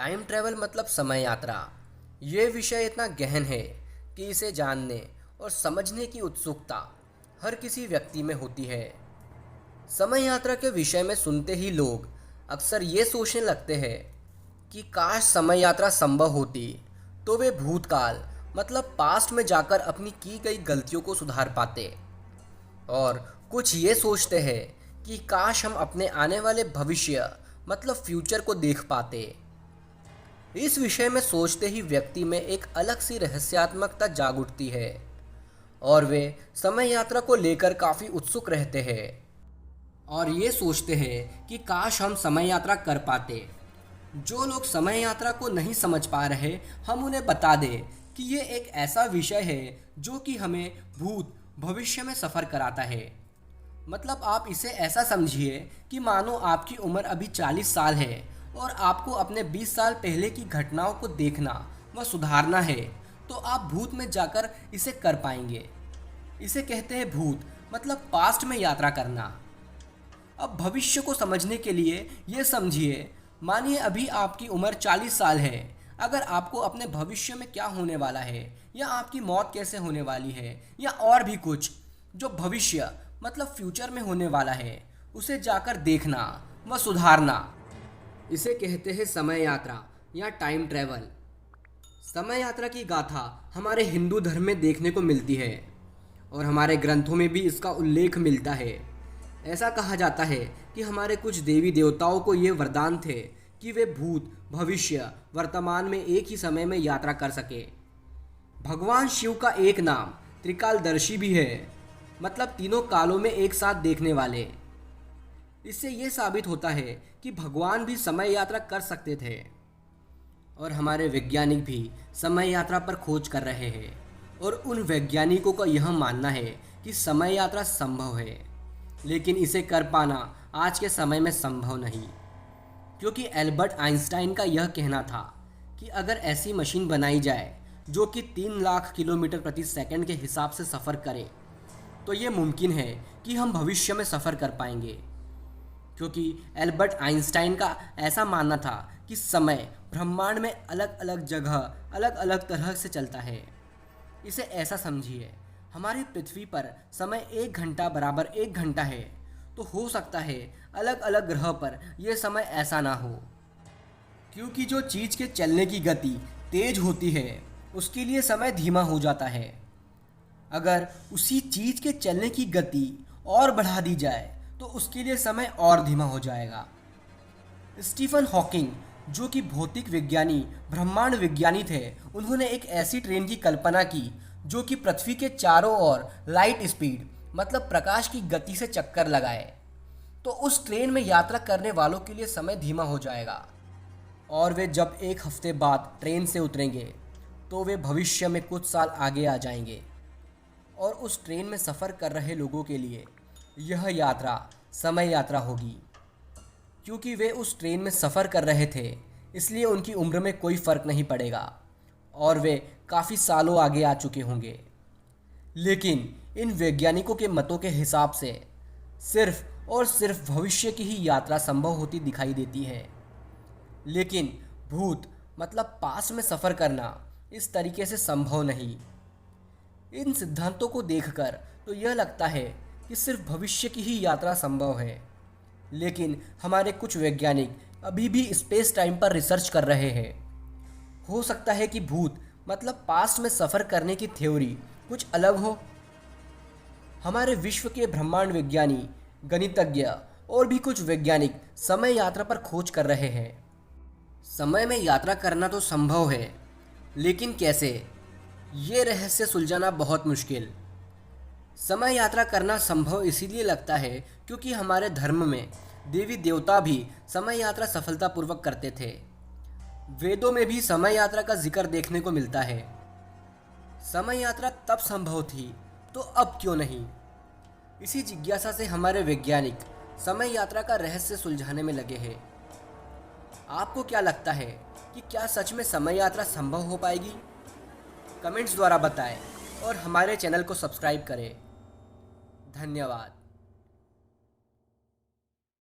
Time travel मतलब समय यात्रा। ये विषय इतना गहन है कि इसे जानने और समझने की उत्सुकता हर किसी व्यक्ति में होती है। समय यात्रा के विषय में सुनते ही लोग अक्सर ये सोचने लगते हैं कि काश समय यात्रा संभव होती तो वे भूतकाल मतलब पास्ट में जाकर अपनी की गई गलतियों को सुधार पाते। और कुछ ये सोचते हैं कि काश हम अपने आने वाले भविष्य मतलब फ्यूचर को देख पाते। इस विषय में सोचते ही व्यक्ति में एक अलग सी रहस्यात्मकता जाग उठती है और वे समय यात्रा को लेकर काफ़ी उत्सुक रहते हैं और ये सोचते हैं कि काश हम समय यात्रा कर पाते। जो लोग समय यात्रा को नहीं समझ पा रहे, हम उन्हें बता दें कि ये एक ऐसा विषय है जो कि हमें भूत भविष्य में सफ़र कराता है। मतलब आप इसे ऐसा समझिए कि मानो आपकी उम्र अभी 40 साल है और आपको अपने 20 साल पहले की घटनाओं को देखना व सुधारना है, तो आप भूत में जाकर इसे कर पाएंगे। इसे कहते हैं भूत मतलब पास्ट में यात्रा करना। अब भविष्य को समझने के लिए ये समझिए, मानिए अभी आपकी उम्र 40 साल है। अगर आपको अपने भविष्य में क्या होने वाला है या आपकी मौत कैसे होने वाली है या और भी कुछ जो भविष्य मतलब फ्यूचर में होने वाला है, उसे जाकर देखना व सुधारना, इसे कहते हैं समय यात्रा या टाइम ट्रैवल। समय यात्रा की गाथा हमारे हिंदू धर्म में देखने को मिलती है और हमारे ग्रंथों में भी इसका उल्लेख मिलता है। ऐसा कहा जाता है कि हमारे कुछ देवी देवताओं को ये वरदान थे कि वे भूत भविष्य वर्तमान में एक ही समय में यात्रा कर सके। भगवान शिव का एक नाम त्रिकालदर्शी भी है, मतलब तीनों कालों में एक साथ देखने वाले। इससे ये साबित होता है कि भगवान भी समय यात्रा कर सकते थे और हमारे वैज्ञानिक भी समय यात्रा पर खोज कर रहे हैं और उन वैज्ञानिकों का यह मानना है कि समय यात्रा संभव है, लेकिन इसे कर पाना आज के समय में संभव नहीं। क्योंकि एल्बर्ट आइंस्टाइन का यह कहना था कि अगर ऐसी मशीन बनाई जाए जो कि 3 लाख किलोमीटर प्रति सेकंड के हिसाब से सफ़र करे, तो ये मुमकिन है कि हम भविष्य में सफ़र कर पाएंगे। क्योंकि एल्बर्ट आइंस्टाइन का ऐसा मानना था कि समय ब्रह्मांड में अलग अलग जगह अलग अलग तरह से चलता है। इसे ऐसा समझिए, हमारी पृथ्वी पर समय 1 घंटा बराबर 1 घंटा है, तो हो सकता है अलग अलग ग्रह पर यह समय ऐसा ना हो। क्योंकि जो चीज़ के चलने की गति तेज होती है, उसके लिए समय धीमा हो जाता है। अगर उसी चीज़ के चलने की गति और बढ़ा दी जाए तो उसके लिए समय और धीमा हो जाएगा। स्टीफन हॉकिंग, जो कि भौतिक विज्ञानी ब्रह्मांड विज्ञानी थे, उन्होंने एक ऐसी ट्रेन की कल्पना की जो कि पृथ्वी के चारों ओर लाइट स्पीड मतलब प्रकाश की गति से चक्कर लगाए। तो उस ट्रेन में यात्रा करने वालों के लिए समय धीमा हो जाएगा और वे जब 1 हफ्ते बाद ट्रेन से उतरेंगे तो वे भविष्य में कुछ साल आगे आ जाएंगे और उस ट्रेन में सफ़र कर रहे लोगों के लिए यह यात्रा समय यात्रा होगी। क्योंकि वे उस ट्रेन में सफ़र कर रहे थे, इसलिए उनकी उम्र में कोई फ़र्क नहीं पड़ेगा और वे काफ़ी सालों आगे आ चुके होंगे। लेकिन इन वैज्ञानिकों के मतों के हिसाब से सिर्फ और सिर्फ भविष्य की ही यात्रा संभव होती दिखाई देती है। लेकिन भूत मतलब पास्ट में सफ़र करना इस तरीके से संभव नहीं। इन सिद्धांतों को देखकर तो यह लगता है कि सिर्फ भविष्य की ही यात्रा संभव है, लेकिन हमारे कुछ वैज्ञानिक अभी भी स्पेस टाइम पर रिसर्च कर रहे हैं। हो सकता है कि भूत मतलब पास्ट में सफ़र करने की थ्योरी कुछ अलग हो। हमारे विश्व के ब्रह्मांड विज्ञानी, गणितज्ञ और भी कुछ वैज्ञानिक समय यात्रा पर खोज कर रहे हैं। समय में यात्रा करना तो संभव है, लेकिन कैसे, ये रहस्य सुलझाना बहुत मुश्किल। समय यात्रा करना संभव इसीलिए लगता है क्योंकि हमारे धर्म में देवी देवता भी समय यात्रा सफलतापूर्वक करते थे। वेदों में भी समय यात्रा का जिक्र देखने को मिलता है। समय यात्रा तब संभव थी तो अब क्यों नहीं? इसी जिज्ञासा से हमारे वैज्ञानिक समय यात्रा का रहस्य सुलझाने में लगे हैं। आपको क्या लगता है कि क्या सच में समय यात्रा संभव हो पाएगी? कमेंट्स द्वारा बताएं और हमारे चैनल को सब्सक्राइब करें। धन्यवाद।